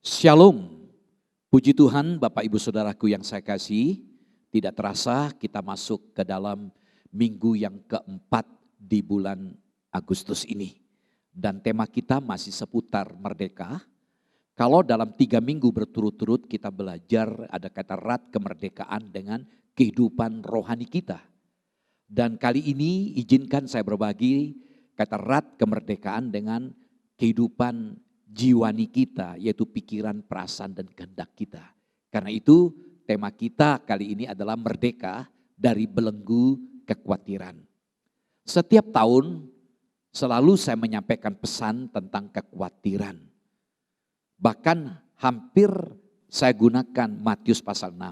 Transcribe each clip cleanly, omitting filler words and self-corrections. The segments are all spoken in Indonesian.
Shalom, puji Tuhan Bapak Ibu Saudaraku yang saya kasih. Tidak terasa kita masuk ke dalam minggu yang keempat di bulan Agustus ini. Dan tema kita masih seputar merdeka. Kalau dalam 3 minggu berturut-turut kita belajar ada kata erat kemerdekaan dengan kehidupan rohani kita. Dan kali ini izinkan saya berbagi kata erat kemerdekaan dengan kehidupan jiwani kita, yaitu pikiran, perasaan, dan kehendak kita. Karena itu tema kita kali ini adalah merdeka dari belenggu kekhawatiran. Setiap tahun selalu saya menyampaikan pesan tentang kekhawatiran. Bahkan hampir saya gunakan Matius pasal 6.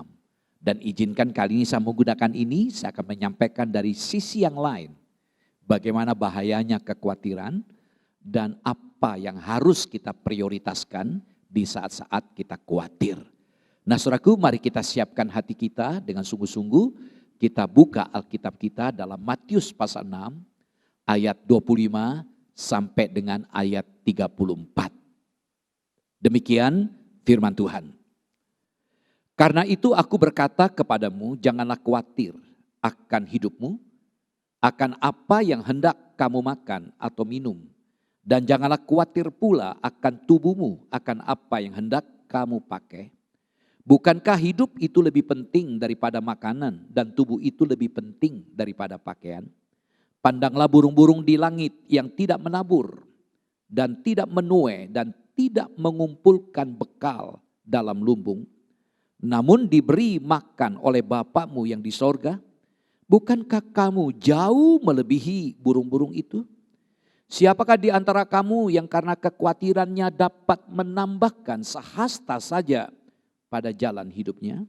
Dan izinkan kali ini saya menggunakan ini, saya akan menyampaikan dari sisi yang lain. Bagaimana bahayanya kekhawatiran dan apa yang harus kita prioritaskan di saat-saat kita khawatir. Nah saudaraku, mari kita siapkan hati kita dengan sungguh-sungguh. Kita buka Alkitab kita dalam Matius pasal 6 ayat 25 sampai dengan ayat 34. Demikian firman Tuhan. Karena itu aku berkata kepadamu, janganlah khawatir akan hidupmu, akan apa yang hendak kamu makan atau minum. Dan janganlah khawatir pula akan tubuhmu, akan apa yang hendak kamu pakai. Bukankah hidup itu lebih penting daripada makanan dan tubuh itu lebih penting daripada pakaian? Pandanglah burung-burung di langit yang tidak menabur dan tidak menuai dan tidak mengumpulkan bekal dalam lumbung. Namun diberi makan oleh Bapakmu yang di sorga. Bukankah kamu jauh melebihi burung-burung itu? Siapakah di antara kamu yang karena kekhawatirannya dapat menambahkan sehasta saja pada jalan hidupnya?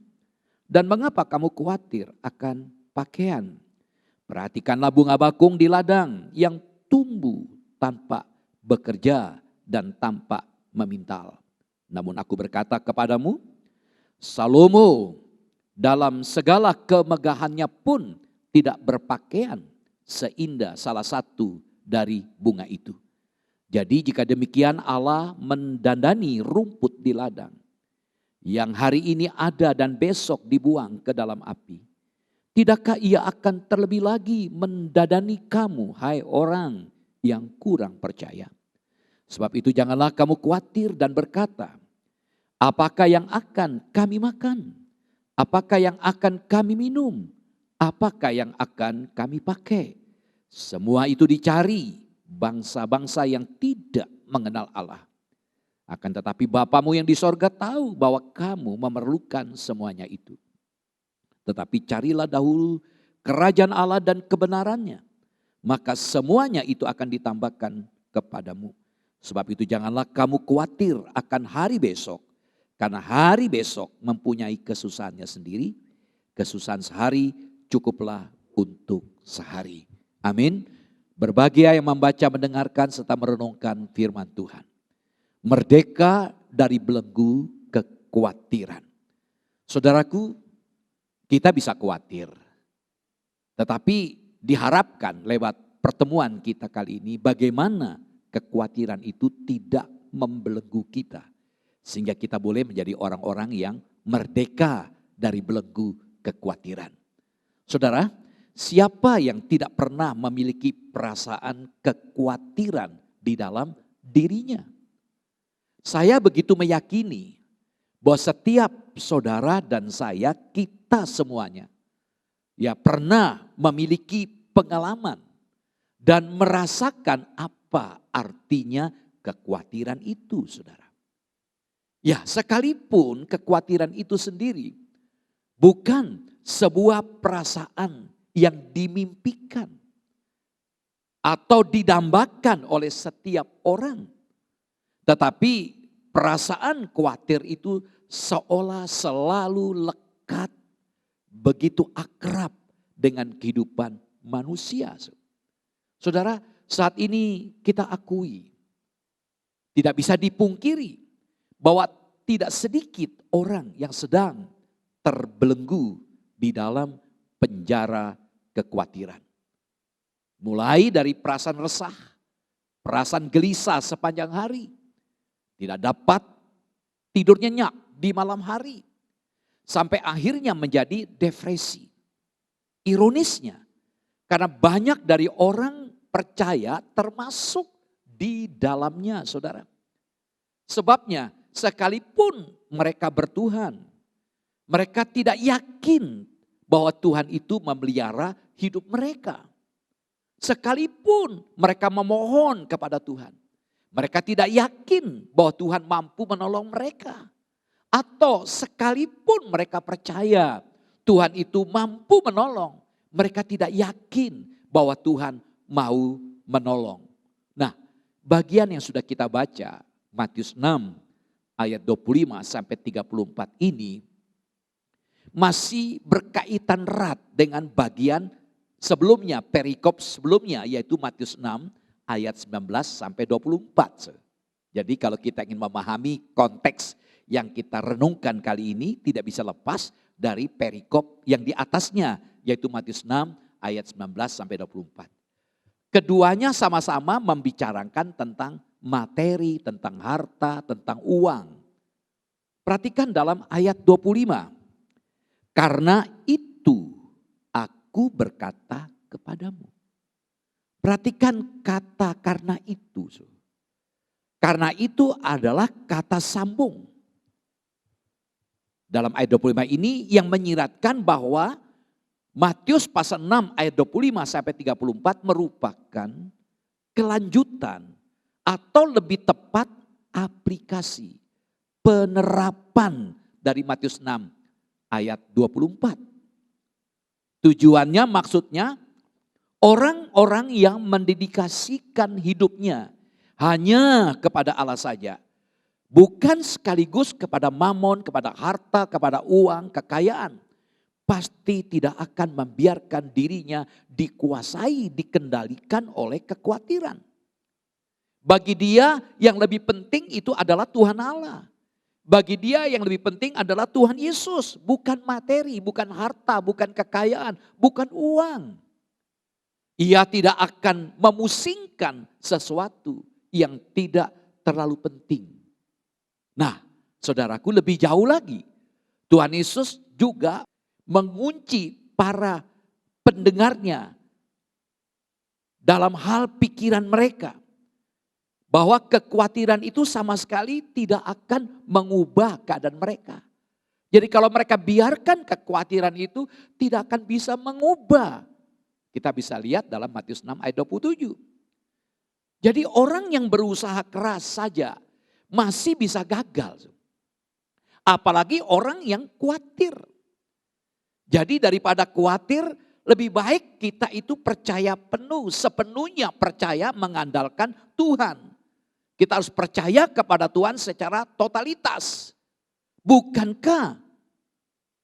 Dan mengapa kamu khawatir akan pakaian? Perhatikanlah bunga bakung di ladang yang tumbuh tanpa bekerja dan tanpa memintal. Namun aku berkata kepadamu, Salomo dalam segala kemegahannya pun tidak berpakaian seindah salah satu dari bunga itu. Jadi jika demikian Allah mendandani rumput di ladang yang hari ini ada dan besok dibuang ke dalam api. Tidakkah ia akan terlebih lagi mendandani kamu, hai orang yang kurang percaya? Sebab itu janganlah kamu khawatir dan berkata, apakah yang akan kami makan? Apakah yang akan kami minum? Apakah yang akan kami pakai? Semua itu dicari bangsa-bangsa yang tidak mengenal Allah. Akan tetapi Bapamu yang di sorga tahu bahwa kamu memerlukan semuanya itu. Tetapi carilah dahulu kerajaan Allah dan kebenarannya. Maka semuanya itu akan ditambahkan kepadamu. Sebab itu janganlah kamu khawatir akan hari besok. Karena hari besok mempunyai kesusahannya sendiri. Kesusahan sehari cukuplah untuk sehari. Amin. Berbahagia yang membaca, mendengarkan, serta merenungkan firman Tuhan. Merdeka dari belenggu kekhawatiran. Saudaraku, kita bisa khawatir. Tetapi diharapkan lewat pertemuan kita kali ini, bagaimana kekhawatiran itu tidak membelenggu kita. Sehingga kita boleh menjadi orang-orang yang merdeka dari belenggu kekhawatiran. Saudara, siapa yang tidak pernah memiliki perasaan kekhawatiran di dalam dirinya? Saya begitu meyakini bahwa setiap saudara dan saya, kita semuanya ya pernah memiliki pengalaman dan merasakan apa artinya kekhawatiran itu, saudara. Ya, sekalipun kekhawatiran itu sendiri bukan sebuah perasaan yang dimimpikan atau didambakan oleh setiap orang. Tetapi perasaan khawatir itu seolah selalu lekat, begitu akrab dengan kehidupan manusia. Saudara, saat ini kita akui, tidak bisa dipungkiri bahwa tidak sedikit orang yang sedang terbelenggu di dalam penjara kekhawatiran. Mulai dari perasaan resah, perasaan gelisah sepanjang hari, tidak dapat tidur nyenyak di malam hari. Sampai akhirnya menjadi depresi. Ironisnya, karena banyak dari orang percaya termasuk di dalamnya saudara. Sebabnya sekalipun mereka bertuhan, mereka tidak yakin bahwa Tuhan itu memelihara hidup mereka. Sekalipun mereka memohon kepada Tuhan, mereka tidak yakin bahwa Tuhan mampu menolong mereka. Atau sekalipun mereka percaya Tuhan itu mampu menolong, mereka tidak yakin bahwa Tuhan mau menolong. Nah, bagian yang sudah kita baca, Matius 6 ayat 25 sampai 34 ini masih berkaitan erat dengan bagian sebelumnya, perikop sebelumnya, yaitu Matius 6 ayat 19 sampai 24. Jadi kalau kita ingin memahami konteks yang kita renungkan kali ini tidak bisa lepas dari perikop yang di atasnya, yaitu Matius 6 ayat 19 sampai 24. Keduanya sama-sama membicarakan tentang materi, tentang harta, tentang uang. Perhatikan dalam ayat 25. Karena itu aku berkata kepadamu. Perhatikan kata karena itu. Karena itu adalah kata sambung. Dalam ayat 25 ini yang menyiratkan bahwa Matius pasal 6 ayat 25 sampai 34 merupakan kelanjutan atau lebih tepat aplikasi penerapan dari Matius 6 ayat 24. Tujuannya maksudnya orang-orang yang mendedikasikan hidupnya hanya kepada Allah saja. Bukan sekaligus kepada mamon, kepada harta, kepada uang, kekayaan. Pasti tidak akan membiarkan dirinya dikuasai, dikendalikan oleh kekhawatiran. Bagi dia yang lebih penting itu adalah Tuhan Allah. Bagi dia yang lebih penting adalah Tuhan Yesus. Bukan materi, bukan harta, bukan kekayaan, bukan uang. Ia tidak akan memusingkan sesuatu yang tidak terlalu penting. Nah, saudaraku, lebih jauh lagi, Tuhan Yesus juga mengunci para pendengarnya dalam hal pikiran mereka. Bahwa kekhawatiran itu sama sekali tidak akan mengubah keadaan mereka. Jadi kalau mereka biarkan kekhawatiran itu tidak akan bisa mengubah. Kita bisa lihat dalam Matius 6 ayat 27. Jadi orang yang berusaha keras saja masih bisa gagal. Apalagi orang yang khawatir. Jadi daripada khawatir, lebih baik kita itu percaya penuh, sepenuhnya percaya mengandalkan Tuhan. Kita harus percaya kepada Tuhan secara totalitas. Bukankah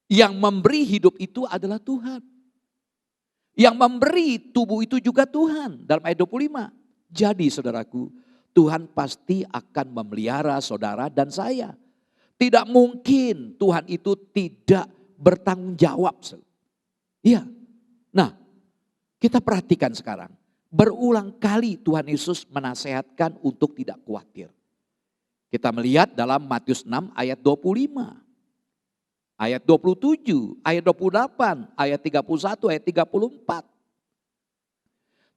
yang memberi hidup itu adalah Tuhan? Yang memberi tubuh itu juga Tuhan dalam ayat 25. Jadi saudaraku, Tuhan pasti akan memelihara saudara dan saya. Tidak mungkin Tuhan itu tidak bertanggung jawab. Iya. Nah, kita perhatikan sekarang. Berulang kali Tuhan Yesus menasehatkan untuk tidak khawatir. Kita melihat dalam Matius 6 ayat 25. Ayat 27, ayat 28, ayat 31, ayat 34.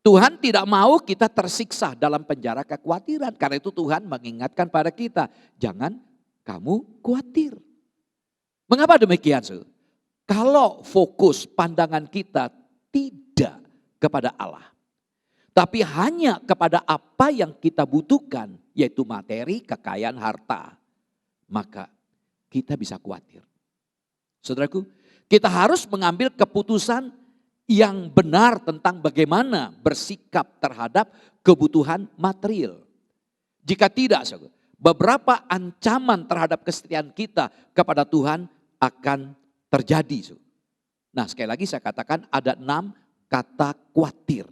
Tuhan tidak mau kita tersiksa dalam penjara kekhawatiran. Karena itu Tuhan mengingatkan pada kita, jangan kamu khawatir. Mengapa demikian? Kalau fokus pandangan kita tidak kepada Allah. Tapi hanya kepada apa yang kita butuhkan, yaitu materi, kekayaan, harta. Maka kita bisa khawatir. Saudaraku, kita harus mengambil keputusan yang benar tentang bagaimana bersikap terhadap kebutuhan material. Jika tidak, beberapa ancaman terhadap kesetiaan kita kepada Tuhan akan terjadi. Nah, sekali lagi saya katakan ada 6 kata khawatir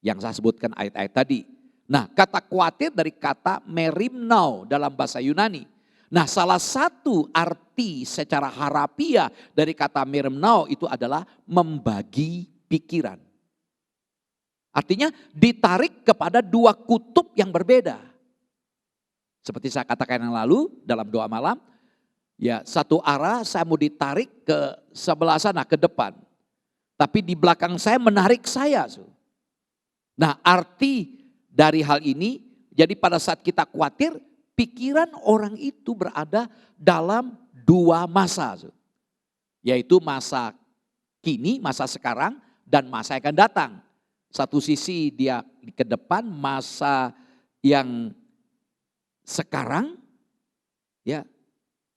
yang saya sebutkan ayat-ayat tadi. Nah, kata khawatir dari kata merimnao dalam bahasa Yunani. Nah, salah satu arti secara harafiah dari kata merimnao itu adalah membagi pikiran. Artinya ditarik kepada 2 kutub yang berbeda. Seperti saya katakan yang lalu dalam doa malam, ya satu arah saya mau ditarik ke sebelah sana, ke depan. Tapi di belakang saya menarik saya. Nah arti dari hal ini, jadi pada saat kita khawatir, pikiran orang itu berada dalam dua masa. Yaitu masa kini, masa sekarang, dan masa yang akan datang. Satu sisi dia ke depan, masa yang sekarang, ya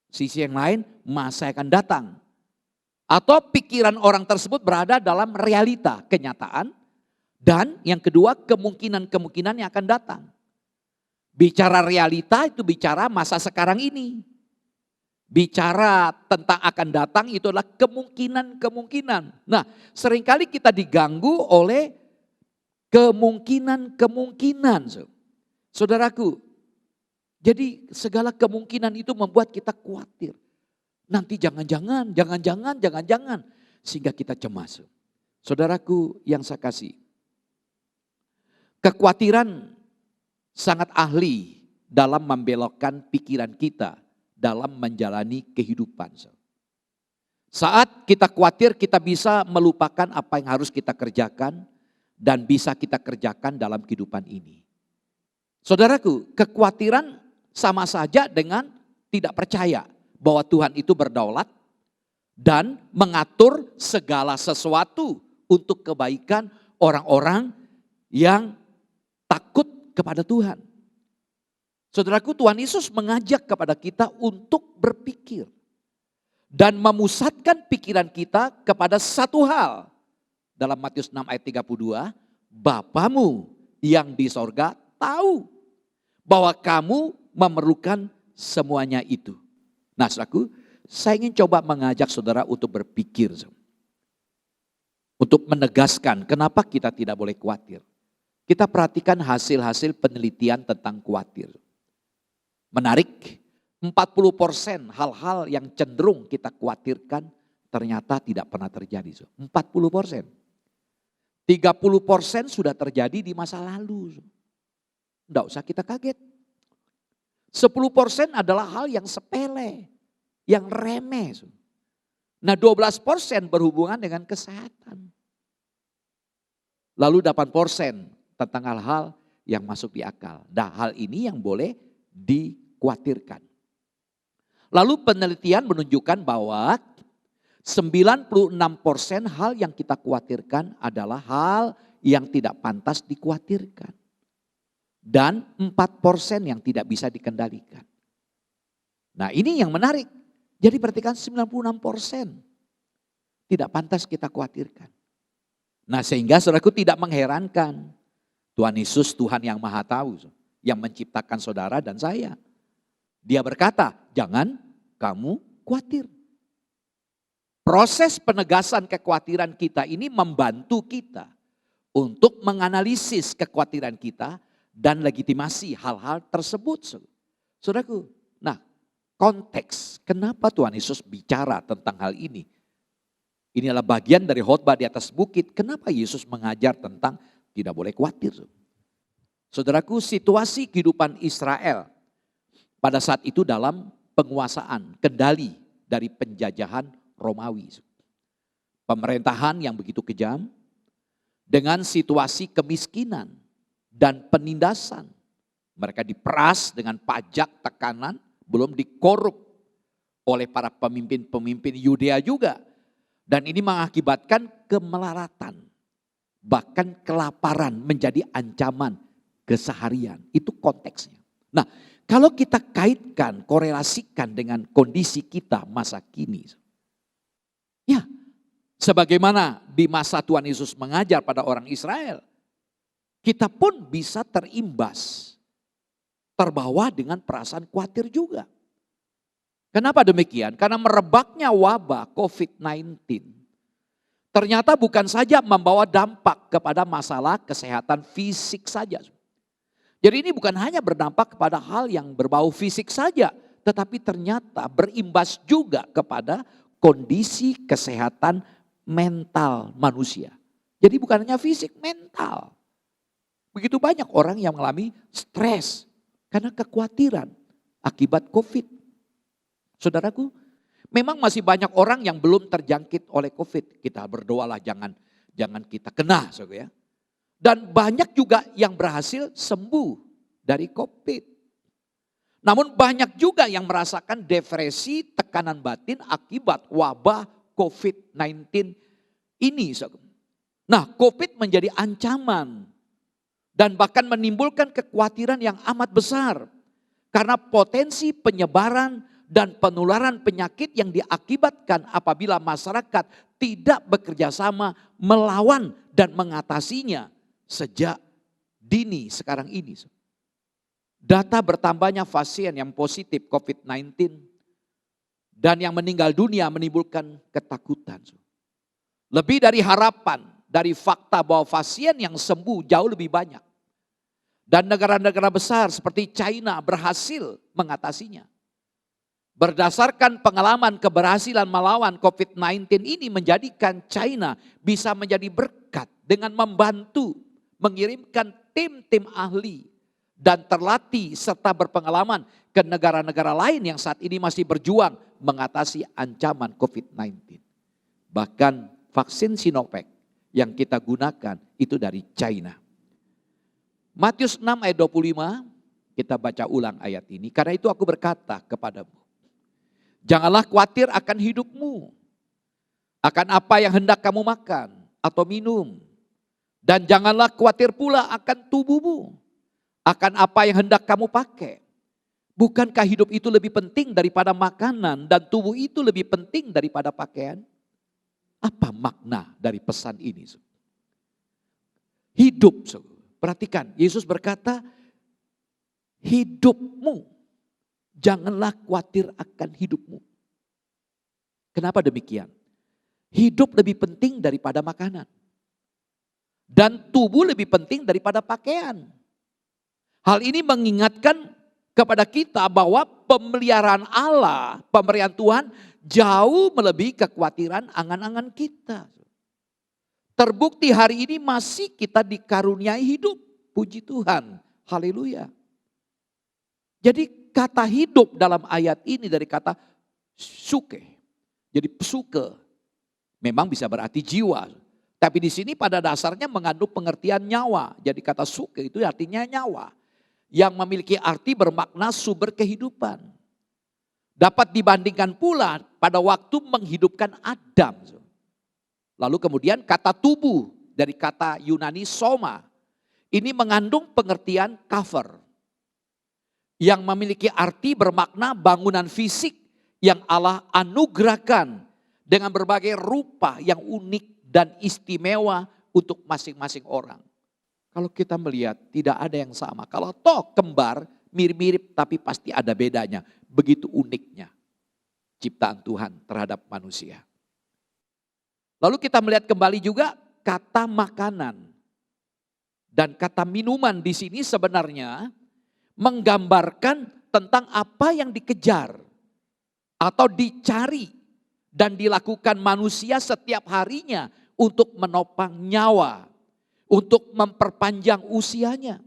sisi yang lain masa yang akan datang. Atau pikiran orang tersebut berada dalam realita, kenyataan. Dan yang kedua kemungkinan-kemungkinan yang akan datang. Bicara realita itu bicara masa sekarang ini. Bicara tentang akan datang itu adalah kemungkinan-kemungkinan. Nah seringkali kita diganggu oleh kemungkinan-kemungkinan. Saudaraku, jadi segala kemungkinan itu membuat kita khawatir. Nanti jangan-jangan. Sehingga kita cemas. Saudaraku yang saya kasih. Kekhawatiran sangat ahli dalam membelokkan pikiran kita dalam menjalani kehidupan. Saat kita khawatir kita bisa melupakan apa yang harus kita kerjakan dan bisa kita kerjakan dalam kehidupan ini. Saudaraku, kekhawatiran sama saja dengan tidak percaya bahwa Tuhan itu berdaulat dan mengatur segala sesuatu untuk kebaikan orang-orang yang takut kepada Tuhan. Saudaraku, Tuhan Yesus mengajak kepada kita untuk berpikir dan memusatkan pikiran kita kepada satu hal. Dalam Matius 6 ayat 32, Bapamu yang di sorga tahu bahwa kamu memerlukan semuanya itu. Nah saudaraku, saya ingin coba mengajak saudara untuk berpikir. Untuk menegaskan kenapa kita tidak boleh khawatir. Kita perhatikan hasil-hasil penelitian tentang khawatir. Menarik, 40% hal-hal yang cenderung kita khawatirkan ternyata tidak pernah terjadi. 40%. 30% sudah terjadi di masa lalu. Tidak usah kita kaget. 10% adalah hal yang sepele, yang remeh. Nah 12% berhubungan dengan kesehatan. Lalu 8% tentang hal-hal yang masuk di akal. Nah hal ini yang boleh dikhawatirkan. Lalu penelitian menunjukkan bahwa 96% hal yang kita khawatirkan adalah hal yang tidak pantas dikhawatirkan. Dan 4% yang tidak bisa dikendalikan. Nah ini yang menarik. Jadi perhatikan 96% tidak pantas kita khawatirkan. Nah sehingga saudaraku tidak mengherankan. Tuhan Yesus Tuhan yang maha tahu. Yang menciptakan saudara dan saya. Dia berkata jangan kamu khawatir. Proses penegasan kekhawatiran kita ini membantu kita. Untuk menganalisis kekhawatiran kita. Dan legitimasi hal-hal tersebut. Saudaraku, nah konteks kenapa Tuhan Yesus bicara tentang hal ini. Ini adalah bagian dari khotbah di atas bukit. Kenapa Yesus mengajar tentang tidak boleh khawatir. Saudaraku, situasi kehidupan Israel pada saat itu dalam penguasaan, kendali dari penjajahan Romawi. Pemerintahan yang begitu kejam dengan situasi kemiskinan dan penindasan. Mereka diperas dengan pajak, tekanan, belum dikorup oleh para pemimpin-pemimpin Yudea juga. Dan ini mengakibatkan kemelaratan, bahkan kelaparan menjadi ancaman keseharian. Itu konteksnya. Nah, kalau kita kaitkan, korelasikan dengan kondisi kita masa kini. Ya, sebagaimana di masa Tuhan Yesus mengajar pada orang Israel. Kita pun bisa terimbas, terbawa dengan perasaan khawatir juga. Kenapa demikian? Karena merebaknya wabah COVID-19 ternyata bukan saja membawa dampak kepada masalah kesehatan fisik saja. Jadi ini bukan hanya berdampak kepada hal yang berbau fisik saja, tetapi ternyata berimbas juga kepada kondisi kesehatan mental manusia. Jadi bukan hanya fisik, mental. Begitu banyak orang yang mengalami stres karena kekhawatiran. akibat COVID. Saudaraku, memang masih banyak orang yang belum terjangkit oleh COVID. Kita berdoalah jangan kita kena, saudara ya. Dan banyak juga yang berhasil sembuh dari COVID. Namun banyak juga yang merasakan depresi, tekanan batin akibat wabah COVID-19 ini. Nah, COVID menjadi ancaman dan bahkan menimbulkan kekhawatiran yang amat besar. Karena potensi penyebaran dan penularan penyakit yang diakibatkan apabila masyarakat tidak bekerja sama melawan dan mengatasinya sejak dini sekarang ini. Data bertambahnya pasien yang positif COVID-19 dan yang meninggal dunia menimbulkan ketakutan. Lebih dari harapan, dari fakta bahwa pasien yang sembuh jauh lebih banyak. Dan negara-negara besar seperti China berhasil mengatasinya. Berdasarkan pengalaman keberhasilan melawan COVID-19 ini menjadikan China bisa menjadi berkat dengan membantu mengirimkan tim-tim ahli dan terlatih serta berpengalaman ke negara-negara lain yang saat ini masih berjuang mengatasi ancaman COVID-19. Bahkan vaksin Sinovac yang kita gunakan itu dari China. Matius 6 ayat 25, kita baca ulang ayat ini. Karena itu aku berkata kepadamu, janganlah khawatir akan hidupmu, akan apa yang hendak kamu makan atau minum. Dan janganlah khawatir pula akan tubuhmu, akan apa yang hendak kamu pakai. Bukankah hidup itu lebih penting daripada makanan dan tubuh itu lebih penting daripada pakaian? Apa makna dari pesan ini? Hidup, perhatikan, Yesus berkata, hidupmu, janganlah khawatir akan hidupmu. Kenapa demikian? Hidup lebih penting daripada makanan. Dan tubuh lebih penting daripada pakaian. Hal ini mengingatkan kepada kita bahwa pemeliharaan Allah, pemberian Tuhan jauh melebihi kekhawatiran angan-angan kita. Terbukti hari ini masih kita dikaruniai hidup. Puji Tuhan. Haleluya. Jadi kata hidup dalam ayat ini dari kata suke. Jadi psuke. Memang bisa berarti jiwa. Tapi di sini pada dasarnya mengandung pengertian nyawa. Jadi kata suke itu artinya nyawa. Yang memiliki arti bermakna sumber kehidupan. Dapat dibandingkan pula pada waktu menghidupkan Adam. Lalu kemudian kata tubuh dari kata Yunani soma. Ini mengandung pengertian cover. Yang memiliki arti bermakna bangunan fisik yang Allah anugerahkan dengan berbagai rupa yang unik dan istimewa untuk masing-masing orang. Kalau kita melihat tidak ada yang sama. Kalau toh kembar mirip-mirip tapi pasti ada bedanya. Begitu uniknya ciptaan Tuhan terhadap manusia. Lalu kita melihat kembali juga kata makanan dan kata minuman di sini sebenarnya menggambarkan tentang apa yang dikejar atau dicari dan dilakukan manusia setiap harinya untuk menopang nyawa, untuk memperpanjang usianya.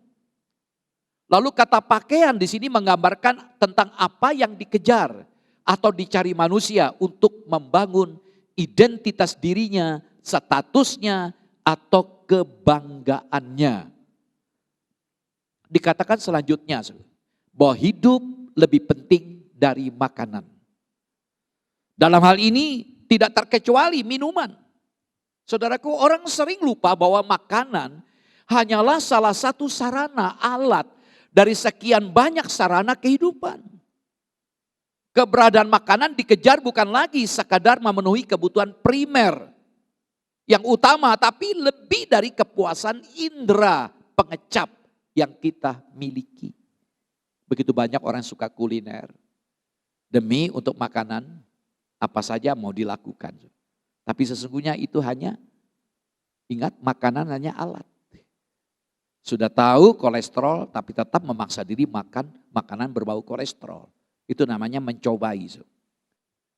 Lalu kata pakaian di sini menggambarkan tentang apa yang dikejar atau dicari manusia untuk membangun identitas dirinya, statusnya, atau kebanggaannya. Dikatakan selanjutnya bahwa hidup lebih penting dari makanan. Dalam hal ini tidak terkecuali minuman. Saudaraku, orang sering lupa bahwa makanan hanyalah salah satu sarana alat dari sekian banyak sarana kehidupan. Keberadaan makanan dikejar bukan lagi sekadar memenuhi kebutuhan primer yang utama, tapi lebih dari kepuasan indera pengecap yang kita miliki. Begitu banyak orang suka kuliner. Demi untuk makanan, apa saja mau dilakukan. Tapi sesungguhnya itu hanya, ingat makanan hanya alat. Sudah tahu kolesterol tapi tetap memaksa diri makan makanan berbau kolesterol. Itu namanya mencobai.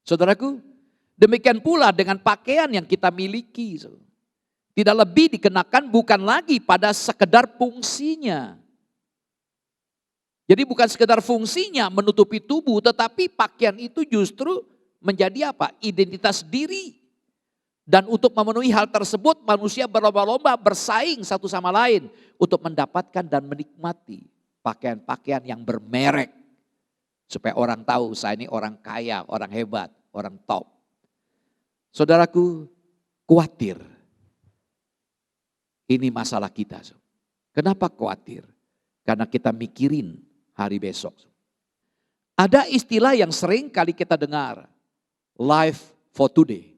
Saudaraku, demikian pula dengan pakaian yang kita miliki. Tidak lebih dikenakan bukan lagi pada sekedar fungsinya. Jadi bukan sekedar fungsinya menutupi tubuh, tetapi pakaian itu justru menjadi apa? Identitas diri. Dan untuk memenuhi hal tersebut manusia berlomba-lomba bersaing satu sama lain untuk mendapatkan dan menikmati pakaian-pakaian yang bermerek. Supaya orang tahu saya ini orang kaya, orang hebat, orang top. Saudaraku, khawatir. Ini masalah kita. Kenapa khawatir? Karena kita mikirin hari besok. Ada istilah yang sering kali kita dengar. Life for today.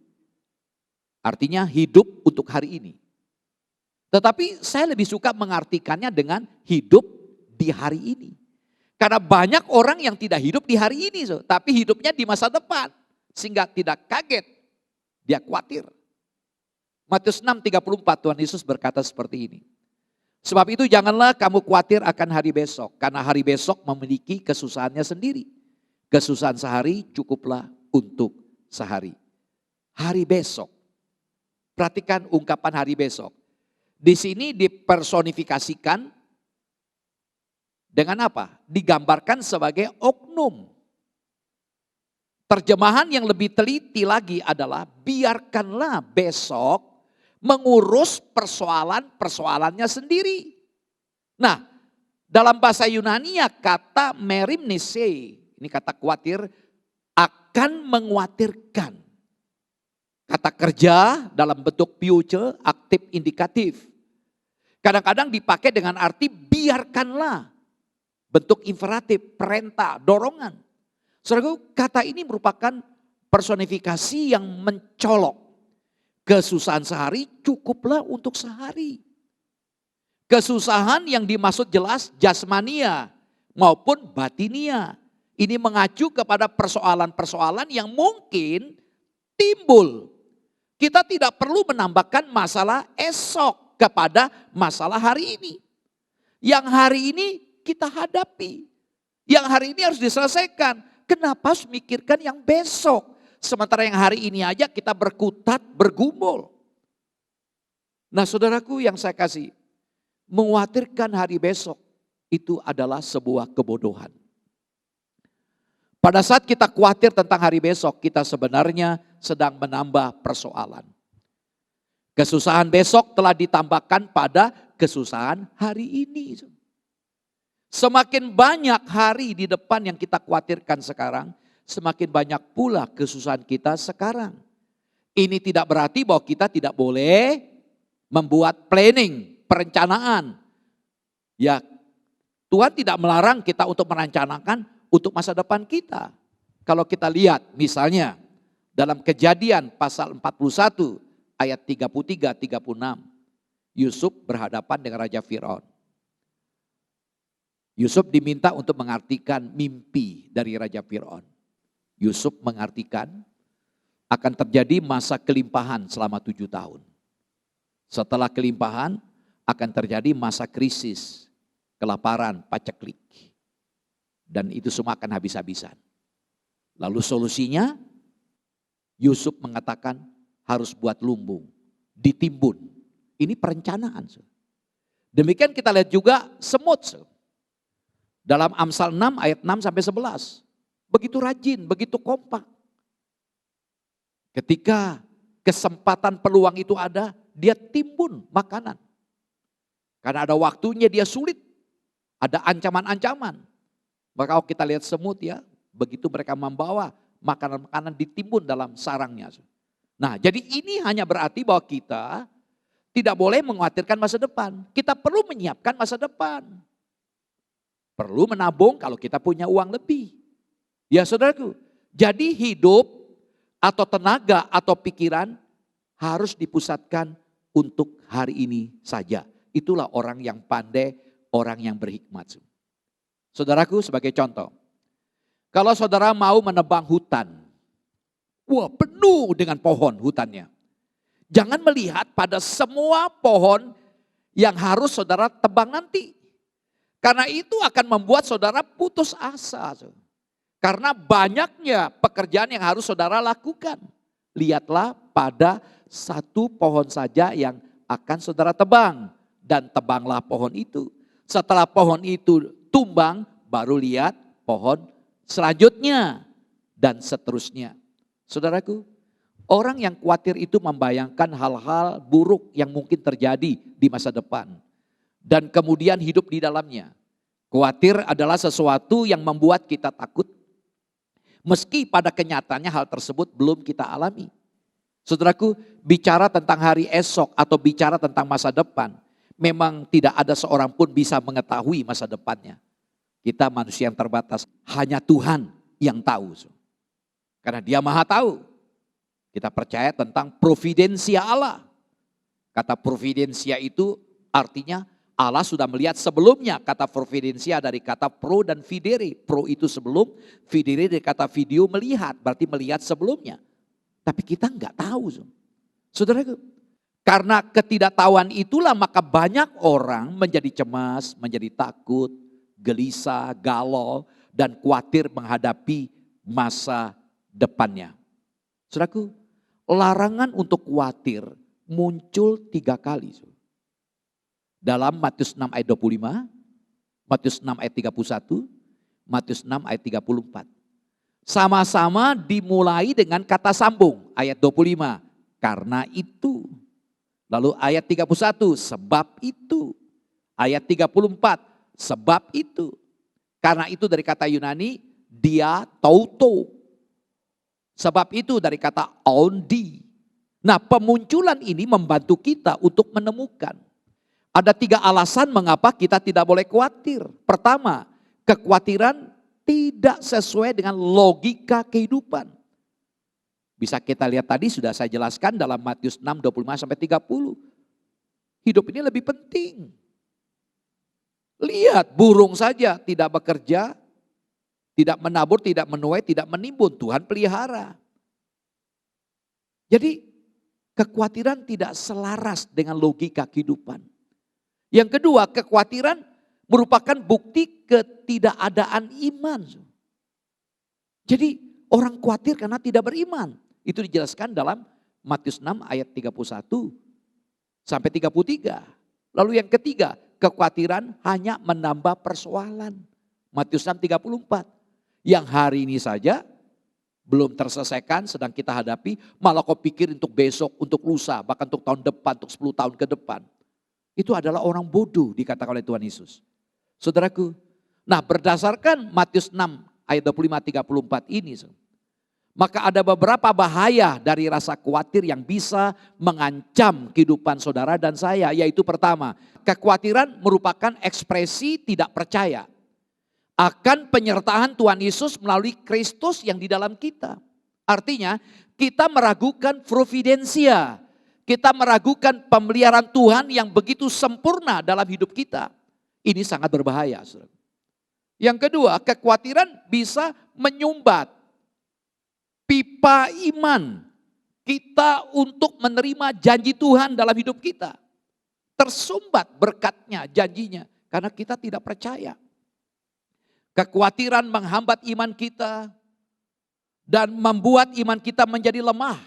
Artinya hidup untuk hari ini. Tetapi saya lebih suka mengartikannya dengan hidup di hari ini. Karena banyak orang yang tidak hidup di hari ini, tapi hidupnya di masa depan. Sehingga tidak kaget, dia khawatir. Matius 6:34 Tuhan Yesus berkata seperti ini. Sebab itu janganlah kamu khawatir akan hari besok. Karena hari besok memiliki kesusahannya sendiri. Kesusahan sehari cukuplah untuk sehari. Hari besok. Perhatikan ungkapan hari besok. Di sini dipersonifikasikan dengan apa? Digambarkan sebagai oknum. Terjemahan yang lebih teliti lagi adalah biarkanlah besok mengurus persoalan-persoalannya sendiri. Nah, dalam bahasa Yunani kata merimnese, ini kata khawatir, akan mengkhawatirkan. Kata kerja dalam bentuk future, aktif indikatif. Kadang-kadang dipakai dengan arti biarkanlah. Bentuk imperatif, perintah, dorongan. Saudaraku, kata ini merupakan personifikasi yang mencolok. Kesusahan sehari cukuplah untuk sehari. Kesusahan yang dimaksud jelas jasmania maupun batinia. Ini mengacu kepada persoalan-persoalan yang mungkin timbul. Kita tidak perlu menambahkan masalah esok kepada masalah hari ini. Yang hari ini kita hadapi. Yang hari ini harus diselesaikan. Kenapa harus mikirkan yang besok? Sementara yang hari ini aja kita berkutat, bergumul. Nah saudaraku yang saya kasih, mengkhawatirkan hari besok itu adalah sebuah kebodohan. Pada saat kita khawatir tentang hari besok, kita sebenarnya sedang menambah persoalan. Kesusahan besok telah ditambahkan pada kesusahan hari ini. Semakin banyak hari di depan yang kita khawatirkan sekarang, semakin banyak pula kesusahan kita sekarang. Ini tidak berarti bahwa kita tidak boleh membuat planning, perencanaan. Ya, Tuhan tidak melarang kita untuk merencanakan untuk masa depan kita. Kalau kita lihat misalnya dalam Kejadian pasal 41 ayat 33-36. Yusuf berhadapan dengan Raja Fir'aun. Yusuf diminta untuk mengartikan mimpi dari Raja Fir'aun. Yusuf mengartikan akan terjadi masa kelimpahan selama 7 tahun. Setelah kelimpahan akan terjadi masa krisis, kelaparan, paceklik. Dan itu semua akan habis-habisan. Lalu solusinya Yusuf mengatakan harus buat lumbung, ditimbun. Ini perencanaan. Demikian kita lihat juga semut. Dalam Amsal 6 ayat 6 sampai 11. Begitu rajin, begitu kompak. Ketika kesempatan peluang itu ada, dia timbun makanan. Karena ada waktunya dia sulit. Ada ancaman-ancaman. Maka kalau kita lihat semut ya, begitu mereka membawa makanan-makanan ditimbun dalam sarangnya. Nah jadi ini hanya berarti bahwa kita tidak boleh mengkhawatirkan masa depan. Kita perlu menyiapkan masa depan. Perlu menabung kalau kita punya uang lebih. Ya saudaraku, jadi hidup atau tenaga atau pikiran harus dipusatkan untuk hari ini saja. Itulah orang yang pandai, orang yang berhikmat. Saudaraku sebagai contoh, kalau saudara mau menebang hutan, wah penuh dengan pohon hutannya. Jangan melihat pada semua pohon yang harus saudara tebang nanti. Karena itu akan membuat saudara putus asa. Karena banyaknya pekerjaan yang harus saudara lakukan. Lihatlah pada satu pohon saja yang akan saudara tebang. Dan tebanglah pohon itu. Setelah pohon itu tumbang, baru lihat pohon selanjutnya, dan seterusnya. Saudaraku, orang yang khawatir itu membayangkan hal-hal buruk yang mungkin terjadi di masa depan. Dan kemudian hidup di dalamnya. Khawatir adalah sesuatu yang membuat kita takut. Meski pada kenyataannya hal tersebut belum kita alami. Saudaraku, bicara tentang hari esok atau bicara tentang masa depan, memang tidak ada seorang pun bisa mengetahui masa depannya. Kita manusia yang terbatas, hanya Tuhan yang tahu. Karena Dia Maha Tahu. Kita percaya tentang providensia Allah. Kata providensia itu artinya Allah sudah melihat sebelumnya. Kata providensia dari kata pro dan videre. Pro itu sebelum, videre dari kata video melihat. Berarti melihat sebelumnya. Tapi kita enggak tahu. Saudara, karena ketidaktahuan itulah maka banyak orang menjadi cemas, menjadi takut, gelisah, galau, dan khawatir menghadapi masa depannya. Saudaraku, larangan untuk khawatir muncul 3 kali. Dalam Matius 6 ayat 25, Matius 6 ayat 31, Matius 6 ayat 34. Sama-sama dimulai dengan kata sambung, ayat 25, karena itu. Lalu ayat 31, sebab itu. Ayat 34, sebab itu. Karena itu dari kata Yunani, dia tauto. Sebab itu dari kata ondi. Nah, pemunculan ini membantu kita untuk menemukan. Ada 3 alasan mengapa kita tidak boleh khawatir. Pertama, kekhawatiran tidak sesuai dengan logika kehidupan. Bisa kita lihat tadi sudah saya jelaskan dalam Matius 6, 25-30. Hidup ini lebih penting. Lihat, burung saja tidak bekerja, tidak menabur, tidak menuai, tidak menimbun. Tuhan pelihara. Jadi kekhawatiran tidak selaras dengan logika kehidupan. Yang kedua, kekhawatiran merupakan bukti ketidakadaan iman. Jadi orang khawatir karena tidak beriman. Itu dijelaskan dalam Matius 6 ayat 31 sampai 33. Lalu yang ketiga, kekhawatiran hanya menambah persoalan. Matius 6 34. Yang hari ini saja belum terselesaikan sedang kita hadapi, malah kau pikir untuk besok, untuk lusa, bahkan untuk tahun depan, untuk 10 tahun ke depan. Itu adalah orang bodoh dikatakan oleh Tuhan Yesus. Saudaraku, nah berdasarkan Matius 6 ayat 25-34 ini, maka ada beberapa bahaya dari rasa khawatir yang bisa mengancam kehidupan saudara dan saya. Yaitu pertama, kekhawatiran merupakan ekspresi tidak percaya akan penyertaan Tuhan Yesus melalui Kristus yang di dalam kita. Artinya kita meragukan providensia. Kita meragukan pemeliharaan Tuhan yang begitu sempurna dalam hidup kita. Ini sangat berbahaya. Yang kedua, kekhawatiran bisa menyumbat pipa iman kita untuk menerima janji Tuhan dalam hidup kita. Tersumbat berkatnya, janjinya. Karena kita tidak percaya. Kekhawatiran menghambat iman kita dan membuat iman kita menjadi lemah.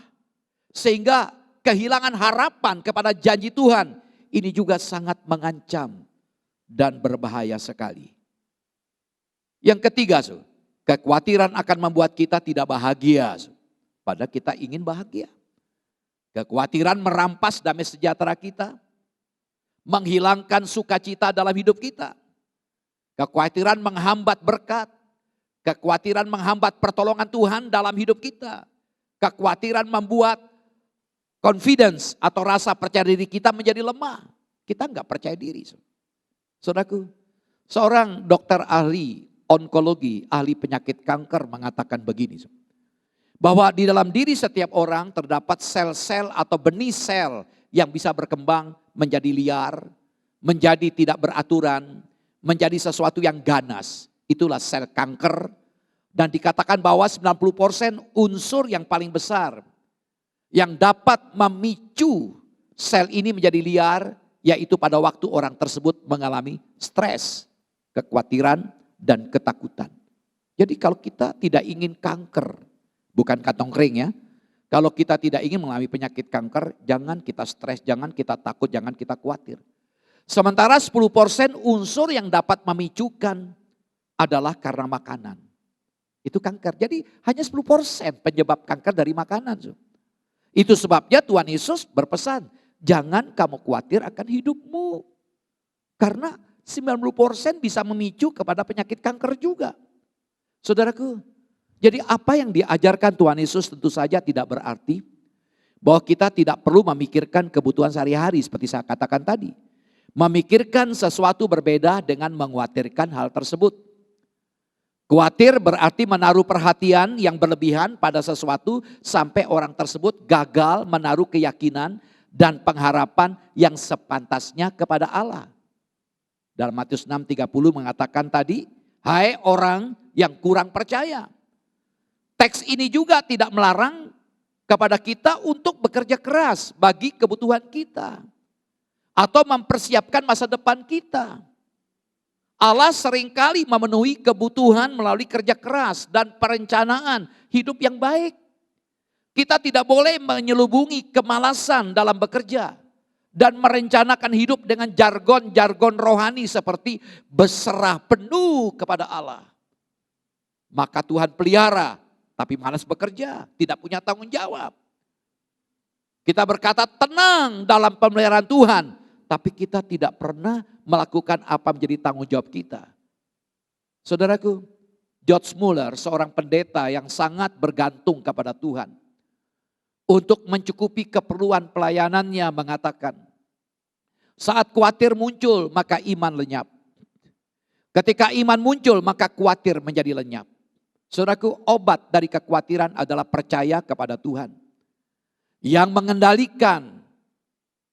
Sehingga kehilangan harapan kepada janji Tuhan. Ini juga sangat mengancam dan berbahaya sekali. Yang ketiga, kekhawatiran akan membuat kita tidak bahagia. Padahal kita ingin bahagia. Kekhawatiran merampas damai sejahtera kita. Menghilangkan sukacita dalam hidup kita. Kekhawatiran menghambat berkat. Kekhawatiran menghambat pertolongan Tuhan dalam hidup kita. Kekhawatiran membuat confidence atau rasa percaya diri kita menjadi lemah. Kita enggak percaya diri. Saudaraku, seorang dokter ahli onkologi, ahli penyakit kanker mengatakan begini. Bahwa di dalam diri setiap orang terdapat sel-sel atau benih sel yang bisa berkembang menjadi liar, menjadi tidak beraturan, menjadi sesuatu yang ganas. Itulah sel kanker. Dan dikatakan bahwa 90% unsur yang paling besar yang dapat memicu sel ini menjadi liar, yaitu pada waktu orang tersebut mengalami stres, kekhawatiran, dan ketakutan. Jadi kalau kita tidak ingin kanker, bukan kantong kering ya, kalau kita tidak ingin mengalami penyakit kanker, jangan kita stres, jangan kita takut, jangan kita khawatir. Sementara 10% unsur yang dapat memicukan adalah karena makanan. Itu kanker. Jadi hanya 10% penyebab kanker dari makanan. Itu sebabnya Tuhan Yesus berpesan, jangan kamu khawatir akan hidupmu. Karena 90% bisa memicu kepada penyakit kanker juga. Saudaraku, jadi apa yang diajarkan Tuhan Yesus tentu saja tidak berarti bahwa kita tidak perlu memikirkan kebutuhan sehari-hari seperti saya katakan tadi. Memikirkan sesuatu berbeda dengan mengkhawatirkan hal tersebut. Khawatir berarti menaruh perhatian yang berlebihan pada sesuatu sampai orang tersebut gagal menaruh keyakinan dan pengharapan yang sepantasnya kepada Allah. Dalam Matius 6:30 mengatakan tadi, hai orang yang kurang percaya. Teks ini juga tidak melarang kepada kita untuk bekerja keras bagi kebutuhan kita. Atau mempersiapkan masa depan kita. Allah seringkali memenuhi kebutuhan melalui kerja keras dan perencanaan hidup yang baik. Kita tidak boleh menyelubungi kemalasan dalam bekerja. Dan merencanakan hidup dengan jargon-jargon rohani seperti berserah penuh kepada Allah. Maka Tuhan pelihara, tapi malas bekerja, tidak punya tanggung jawab. Kita berkata tenang dalam pemeliharaan Tuhan, tapi kita tidak pernah melakukan apa menjadi tanggung jawab kita. Saudaraku, George Muller, seorang pendeta yang sangat bergantung kepada Tuhan, untuk mencukupi keperluan pelayanannya mengatakan, saat khawatir muncul maka iman lenyap. Ketika iman muncul maka khawatir menjadi lenyap. Saudaraku, obat dari kekhawatiran adalah percaya kepada Tuhan. Yang mengendalikan,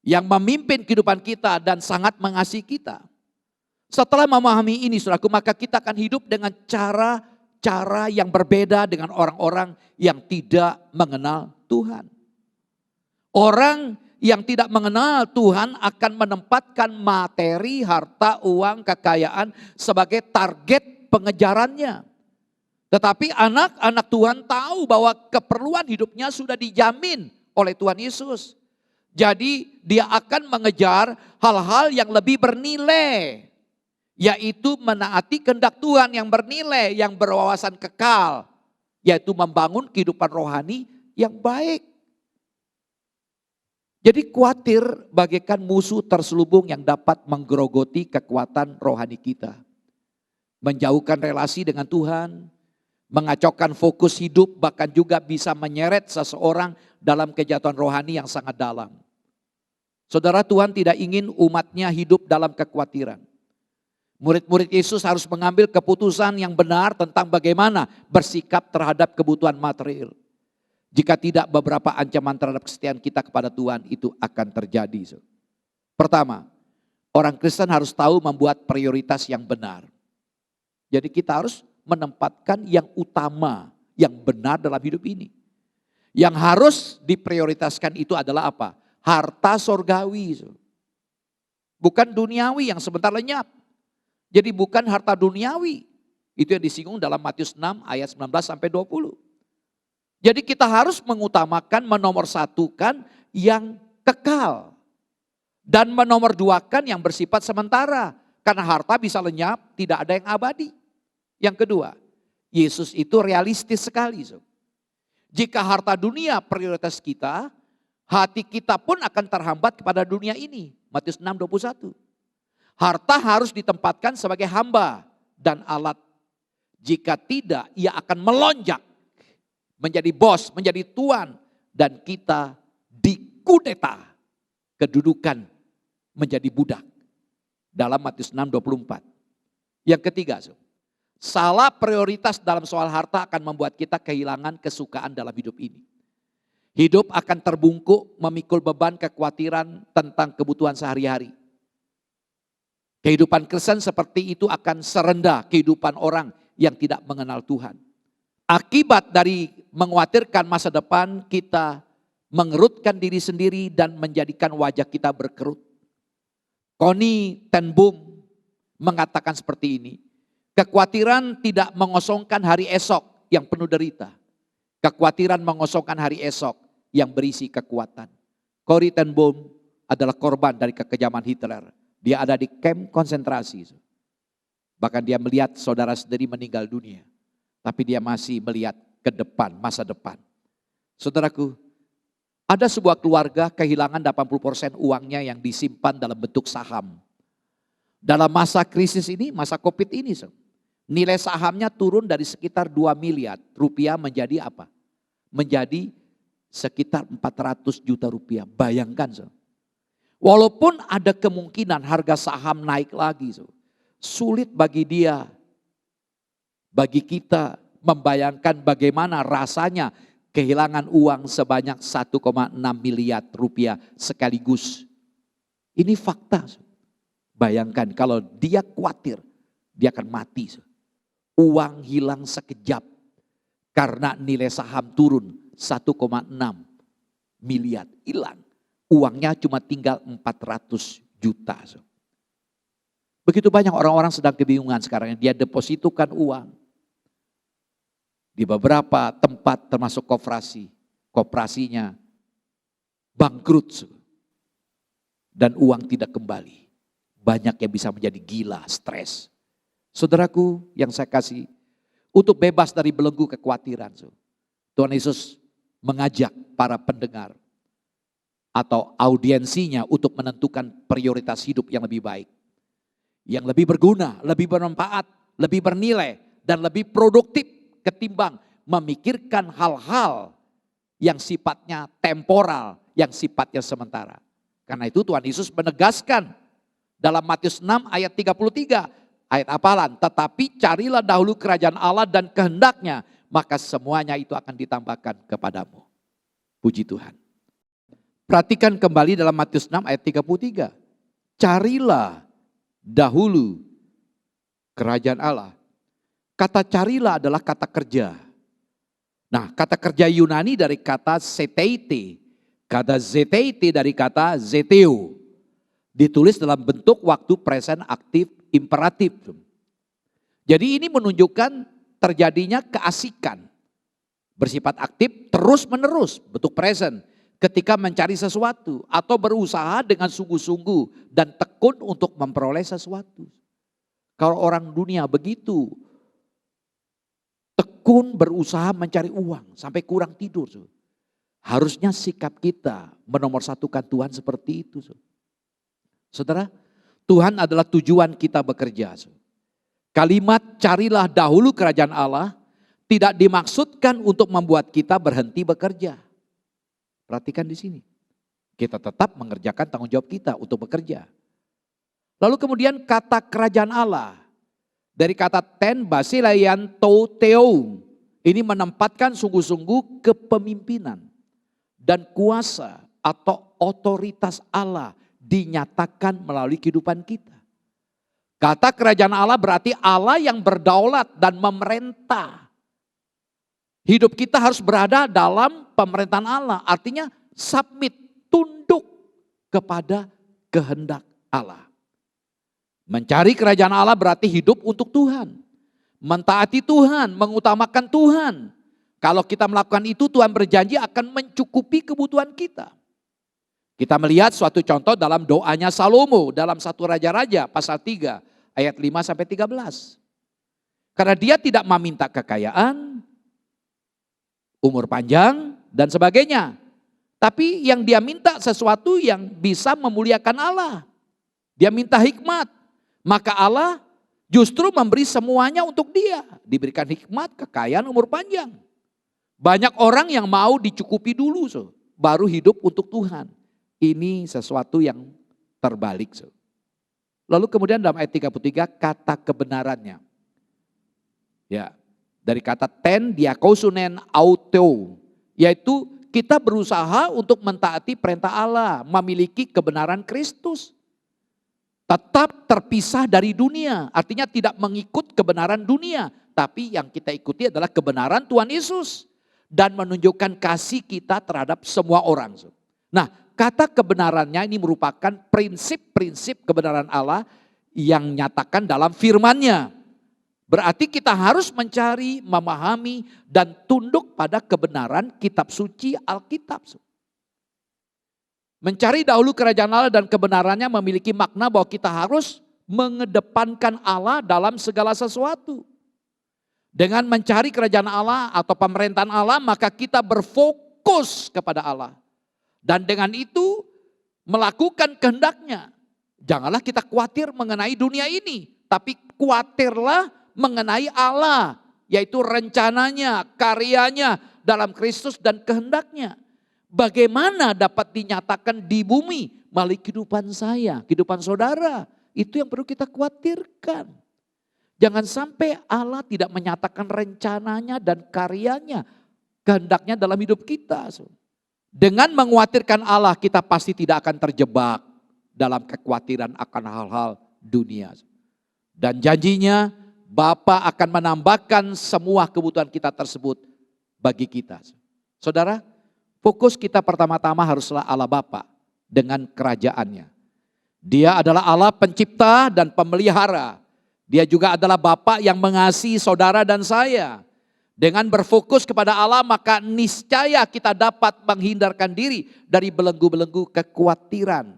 yang memimpin kehidupan kita dan sangat mengasihi kita. Setelah memahami ini saudaraku, maka kita akan hidup dengan cara yang berbeda dengan orang-orang yang tidak mengenal Tuhan. Orang yang tidak mengenal Tuhan akan menempatkan materi, harta, uang, kekayaan sebagai target pengejarannya. Tetapi anak-anak Tuhan tahu bahwa keperluan hidupnya sudah dijamin oleh Tuhan Yesus. Jadi dia akan mengejar hal-hal yang lebih bernilai. Yaitu menaati kehendak Tuhan yang bernilai, yang berwawasan kekal. Yaitu membangun kehidupan rohani yang baik. Jadi khawatir bagaikan musuh terselubung yang dapat menggerogoti kekuatan rohani kita. Menjauhkan relasi dengan Tuhan, mengacaukan fokus hidup, bahkan juga bisa menyeret seseorang dalam kejatuhan rohani yang sangat dalam. Saudara, Tuhan tidak ingin umatnya hidup dalam kekhawatiran. Murid-murid Yesus harus mengambil keputusan yang benar tentang bagaimana bersikap terhadap kebutuhan material. Jika tidak, beberapa ancaman terhadap kesetiaan kita kepada Tuhan itu akan terjadi. Pertama, orang Kristen harus tahu membuat prioritas yang benar. Jadi kita harus menempatkan yang utama, yang benar dalam hidup ini. Yang harus diprioritaskan itu adalah apa? Harta sorgawi. Bukan duniawi yang sebentar lenyap. Jadi bukan harta duniawi. Itu yang disinggung dalam Matius 6 ayat 19-20. Jadi kita harus mengutamakan, menomorsatukan yang kekal. Dan menomorduakan yang bersifat sementara. Karena harta bisa lenyap, tidak ada yang abadi. Yang kedua, Yesus itu realistis sekali. Jika harta dunia prioritas kita, hati kita pun akan terhambat kepada dunia ini. Matius 6:21. Harta harus ditempatkan sebagai hamba dan alat. Jika tidak, ia akan melonjak. Menjadi bos, menjadi tuan. Dan kita dikudeta kedudukan menjadi budak. Dalam Matius 6:24. Yang ketiga, salah prioritas dalam soal harta akan membuat kita kehilangan kesukaan dalam hidup ini. Hidup akan terbungkuk memikul beban kekhawatiran tentang kebutuhan sehari-hari. Kehidupan Kristen seperti itu akan serendah kehidupan orang yang tidak mengenal Tuhan. Akibat dari mengkhawatirkan masa depan, kita mengerutkan diri sendiri dan menjadikan wajah kita berkerut. Connie ten Boom mengatakan seperti ini. Kekhawatiran tidak mengosongkan hari esok yang penuh derita. Kekhawatiran mengosongkan hari esok yang berisi kekuatan. Corrie ten Boom adalah korban dari kekejaman Hitler. Dia ada di kamp konsentrasi. Bahkan dia melihat saudara sendiri meninggal dunia. Tapi dia masih melihat ke depan, masa depan. Saudaraku, ada sebuah keluarga kehilangan 80% uangnya yang disimpan dalam bentuk saham. Dalam masa krisis ini, masa COVID ini, nilai sahamnya turun dari sekitar 2 miliar rupiah menjadi apa? Menjadi sekitar 400 juta rupiah. Bayangkan, walaupun ada kemungkinan harga saham naik lagi, sulit bagi dia, bagi kita membayangkan bagaimana rasanya kehilangan uang sebanyak 1,6 miliar rupiah sekaligus. Ini fakta. Bayangkan kalau dia khawatir, dia akan mati. Uang hilang sekejap karena nilai saham turun 1,6 miliar, hilang. Uangnya cuma tinggal 400 juta. Begitu banyak orang-orang sedang kebingungan sekarang. Dia depositokan uang di beberapa tempat termasuk koperasi. Koperasinya bangkrut dan uang tidak kembali. Banyak yang bisa menjadi gila, stres. Saudaraku yang saya kasih, untuk bebas dari belenggu kekhawatiran, Tuhan Yesus mengajak para pendengar atau audiensinya untuk menentukan prioritas hidup yang lebih baik. Yang lebih berguna, lebih bermanfaat, lebih bernilai, dan lebih produktif ketimbang memikirkan hal-hal yang sifatnya temporal, yang sifatnya sementara. Karena itu Tuhan Yesus menegaskan dalam Matius 6 ayat 33, ayat hafalan, tetapi carilah dahulu kerajaan Allah dan kehendaknya, maka semuanya itu akan ditambahkan kepadamu. Puji Tuhan. Perhatikan kembali dalam Matius 6 ayat 33. Carilah dahulu kerajaan Allah. Kata carilah adalah kata kerja. Nah, kata kerja Yunani dari kata seteite. Kata zeteite dari kata zeteo. Ditulis dalam bentuk waktu present aktif imperatif. Jadi ini menunjukkan terjadinya keasikan. Bersifat aktif terus menerus, bentuk present. Ketika mencari sesuatu atau berusaha dengan sungguh-sungguh dan tekun untuk memperoleh sesuatu. Kalau orang dunia begitu, tekun berusaha mencari uang sampai kurang tidur. Harusnya sikap kita menomorsatukan Tuhan seperti itu. Saudara, Tuhan adalah tujuan kita bekerja. Kalimat carilah dahulu kerajaan Allah tidak dimaksudkan untuk membuat kita berhenti bekerja. Perhatikan di sini. Kita tetap mengerjakan tanggung jawab kita untuk bekerja. Lalu kemudian kata kerajaan Allah. Dari kata ten basileia to theo. Ini menempatkan sungguh-sungguh kepemimpinan dan kuasa atau otoritas Allah dinyatakan melalui kehidupan kita. Kata kerajaan Allah berarti Allah yang berdaulat dan memerintah. Hidup kita harus berada dalam pemerintahan Allah. Artinya submit, tunduk kepada kehendak Allah. Mencari kerajaan Allah berarti hidup untuk Tuhan. Mentaati Tuhan, mengutamakan Tuhan. Kalau kita melakukan itu, Tuhan berjanji akan mencukupi kebutuhan kita. Kita melihat suatu contoh dalam doanya Salomo dalam 1 Raja-Raja pasal 3 ayat 5-13. Karena dia tidak meminta kekayaan, umur panjang dan sebagainya. Tapi yang dia minta sesuatu yang bisa memuliakan Allah. Dia minta hikmat. Maka Allah justru memberi semuanya untuk dia. Diberikan hikmat, kekayaan, umur panjang. Banyak orang yang mau dicukupi dulu, baru hidup untuk Tuhan. Ini sesuatu yang terbalik. Lalu kemudian dalam ayat 33 kata kebenarannya. Ya, dari kata ten diakousunen auto. Yaitu kita berusaha untuk mentaati perintah Allah. Memiliki kebenaran Kristus. Tetap terpisah dari dunia. Artinya tidak mengikut kebenaran dunia. Tapi yang kita ikuti adalah kebenaran Tuhan Yesus. Dan menunjukkan kasih kita terhadap semua orang. Nah, kata kebenarannya ini merupakan prinsip-prinsip kebenaran Allah yang nyatakan dalam firman-Nya. Berarti kita harus mencari, memahami, dan tunduk pada kebenaran kitab suci Alkitab. Mencari dahulu kerajaan Allah dan kebenarannya memiliki makna bahwa kita harus mengedepankan Allah dalam segala sesuatu. Dengan mencari kerajaan Allah atau pemerintahan Allah, maka kita berfokus kepada Allah. Dan dengan itu melakukan kehendaknya. Janganlah kita khawatir mengenai dunia ini, tapi khawatirlah mengenai Allah, yaitu rencananya, karyanya dalam Kristus dan kehendaknya. Bagaimana dapat dinyatakan di bumi melalui kehidupan saya, kehidupan saudara. Itu yang perlu kita khawatirkan. Jangan sampai Allah tidak menyatakan rencananya dan karyanya, kehendaknya dalam hidup kita. Dengan mengkhawatirkan Allah, kita pasti tidak akan terjebak dalam kekhawatiran akan hal-hal dunia. Dan janjinya, Bapa akan menambahkan semua kebutuhan kita tersebut bagi kita. Saudara, fokus kita pertama-tama haruslah Allah Bapa dengan kerajaannya. Dia adalah Allah pencipta dan pemelihara. Dia juga adalah Bapa yang mengasihi saudara dan saya. Dengan berfokus kepada Allah, maka niscaya kita dapat menghindarkan diri dari belenggu-belenggu kekhawatiran.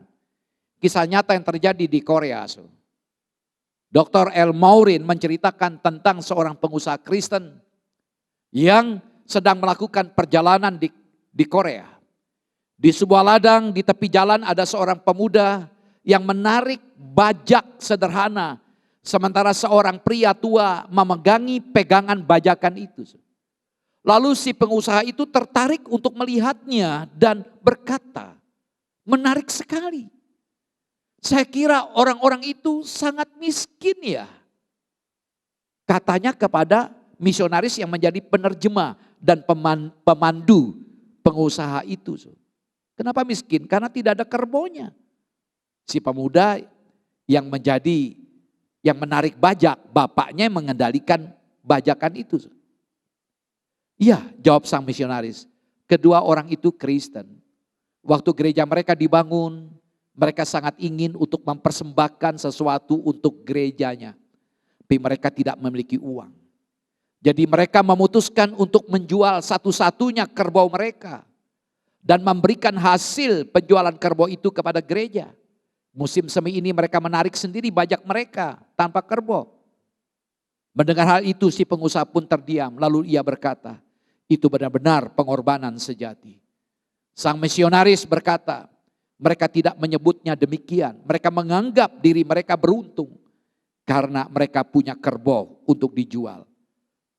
Kisah nyata yang terjadi di Korea. Dr. El Maurin menceritakan tentang seorang pengusaha Kristen yang sedang melakukan perjalanan di Korea. Di sebuah ladang di tepi jalan ada seorang pemuda yang menarik bajak sederhana. Sementara seorang pria tua memegangi pegangan bajakan itu. Lalu si pengusaha itu tertarik untuk melihatnya dan berkata, menarik sekali. Saya kira orang-orang itu sangat miskin ya. Katanya kepada misionaris yang menjadi penerjemah dan pemandu pengusaha itu. Kenapa miskin? Karena tidak ada kerbonya. Si pemuda yang menarik bajak, bapaknya yang mengendalikan bajakan itu. Iya, jawab sang misionaris. Kedua orang itu Kristen. Waktu gereja mereka dibangun, mereka sangat ingin untuk mempersembahkan sesuatu untuk gerejanya. Tapi mereka tidak memiliki uang. Jadi mereka memutuskan untuk menjual satu-satunya kerbau mereka. Dan memberikan hasil penjualan kerbau itu kepada gereja. Musim semi ini mereka menarik sendiri bajak mereka tanpa kerbau. Mendengar hal itu si pengusaha pun terdiam. Lalu ia berkata, itu benar-benar pengorbanan sejati. Sang misionaris berkata, mereka tidak menyebutnya demikian. Mereka menganggap diri mereka beruntung. Karena mereka punya kerbau untuk dijual.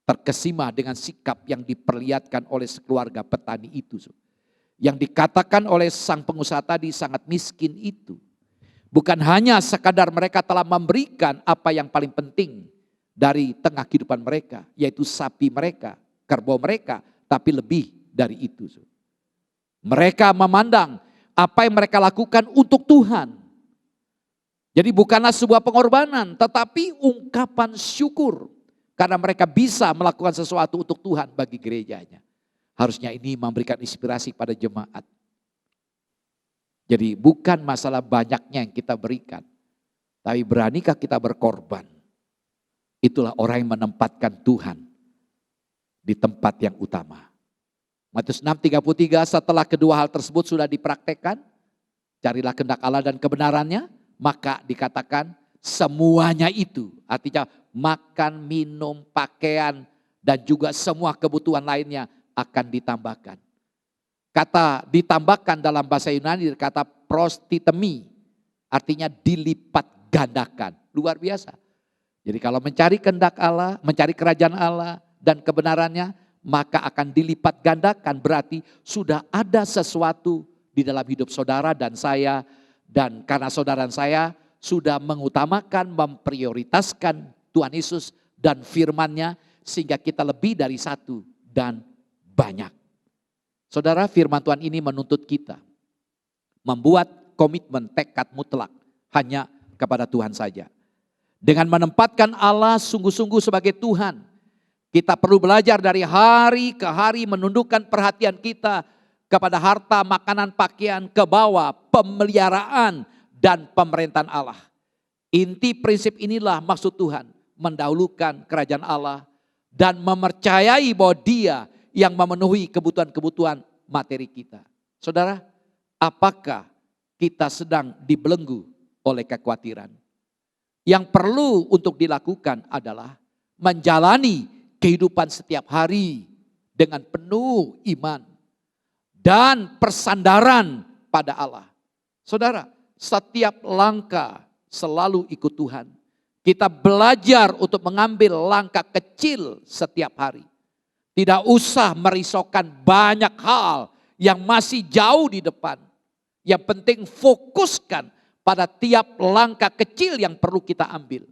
Terkesima dengan sikap yang diperlihatkan oleh sekeluarga petani itu. Yang dikatakan oleh sang pengusaha tadi sangat miskin itu. Bukan hanya sekadar mereka telah memberikan apa yang paling penting dari tengah kehidupan mereka. Yaitu sapi mereka, kerbau mereka. Tapi lebih dari itu. Mereka memandang apa yang mereka lakukan untuk Tuhan. Jadi bukanlah sebuah pengorbanan. Tetapi ungkapan syukur. Karena mereka bisa melakukan sesuatu untuk Tuhan bagi gerejanya. Harusnya ini memberikan inspirasi pada jemaat. Jadi bukan masalah banyaknya yang kita berikan. Tapi beranikah kita berkorban. Itulah orang yang menempatkan Tuhan di tempat yang utama. Matius 6:33, setelah kedua hal tersebut sudah dipraktekkan. Carilah kehendak Allah dan kebenarannya. Maka dikatakan semuanya itu. Artinya makan, minum, pakaian dan juga semua kebutuhan lainnya akan ditambahkan. Kata ditambahkan dalam bahasa Yunani kata prostitemi, artinya dilipat gandakan. Luar biasa. Jadi kalau mencari kehendak Allah, mencari kerajaan Allah dan kebenarannya, maka akan dilipat gandakan. Berarti sudah ada sesuatu di dalam hidup saudara dan saya. Dan karena saudara dan saya sudah mengutamakan, memprioritaskan Tuhan Yesus dan firman-Nya, sehingga kita lebih dari satu dan banyak. Saudara, firman Tuhan ini menuntut kita membuat komitmen tekad mutlak hanya kepada Tuhan saja. Dengan menempatkan Allah sungguh-sungguh sebagai Tuhan, kita perlu belajar dari hari ke hari menundukkan perhatian kita kepada harta, makanan, pakaian, kebawa, pemeliharaan, dan pemerintahan Allah. Inti prinsip inilah maksud Tuhan, mendahulukan kerajaan Allah dan mempercayai bahwa Dia yang memenuhi kebutuhan-kebutuhan materi kita. Saudara, apakah kita sedang dibelenggu oleh kekhawatiran? Yang perlu untuk dilakukan adalah menjalani kehidupan setiap hari dengan penuh iman dan persandaran pada Allah. Saudara, setiap langkah selalu ikut Tuhan. Kita belajar untuk mengambil langkah kecil setiap hari. Tidak usah merisaukan banyak hal yang masih jauh di depan. Yang penting fokuskan pada tiap langkah kecil yang perlu kita ambil.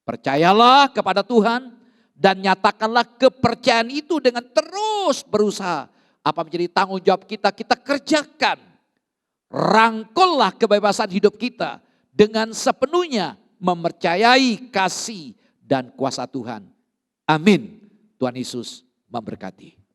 Percayalah kepada Tuhan dan nyatakanlah kepercayaan itu dengan terus berusaha. Apa menjadi tanggung jawab kita, kita kerjakan. Rangkullah kebebasan hidup kita dengan sepenuhnya mempercayai kasih dan kuasa Tuhan. Amin. Tuhan Yesus memberkati.